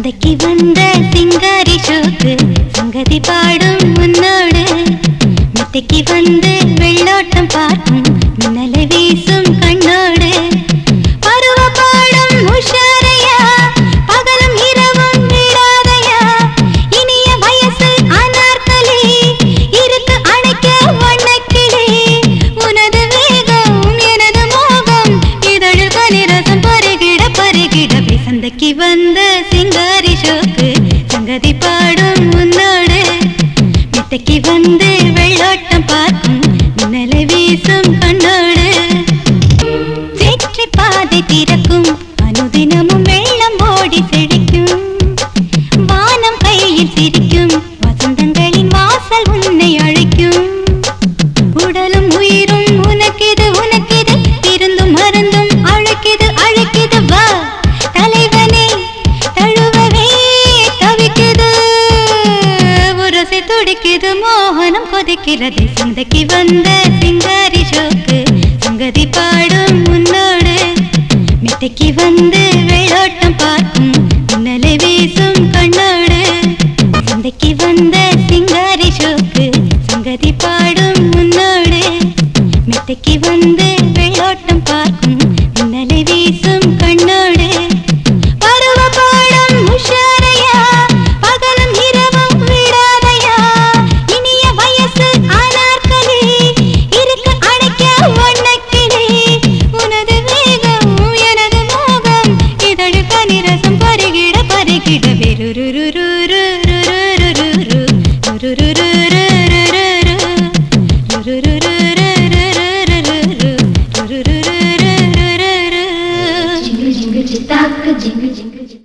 சந்தைக்கு வந்த சிங்காரி ஷோக்கு சங்கதி பாடும் முன்னோடு மெத்தைக்கு வந்து வெள்ளோட்டம் பார்க்கும் மின்னலை வீசும் கண்ணோடு பருவ பாடும் உஷாரையா பகலும் இரவும் விடாதையா இனிய வயசு அனார்கலி இருக்கு அணைக்க வண்ணக்கிளி உனது வேகம் எனது மோகம் இதழில் கனிரசம் பருகிட பருகிடவே சந்தைக்கு வந்த சிங்காரி ஷோக்கு சங்கதி பாடும் முன்னோடு மெத்தைக்கு வந்து வெள்ளோட்டம் பார்க்கும் மின்னலை வீசும் கண்ணோடு வெற்றி பாதை திறக்கும் அனுதினமும் வெள்ளம் ஓடி செழிக்கும் வானம் கையில் சிரிக்கும் வசந்தங்களின் வாசல் உன்னை அழைக்கும் உடலும் உயிரும் உனக்கிது உனக்கிது இருந்தும் மருந்தும் அழைக்கிது அழைக்கிது வா தலைவனே தழுவவே தவிக்குது உரசி துடிக்குது மோகனம் கொதிக்கிறது சந்தைக்கு வந்த சிங்காரி ஷோக்கு சங்கதி பாடும் முன்னோடு மெத்தைக்கு வந்து வெள்ளோட்டம் பார்க்கும் மின்னலை வீசும் கண்ணோடு சந்தைக்கு வந்த சிங்காரி ஷோக்கு சங்கதி பாடும் முன்னோடு மெத்தைக்கு வந்து வெள்ளோட்டம் பார்க்கும் மின்னலை வீசும் கண்ணோடு பருவ பாடும் உஷாரையா பகலும் இரவும் விடாதையா இனிய வயசு அனார்கலி இருக்க அணைக்க வண்ணக்கிளி உனது வேகம் எனது மோகம் இதழ் கனிரசம் பருகிட பருகிட Jingle jingle chitaka jingle jingle.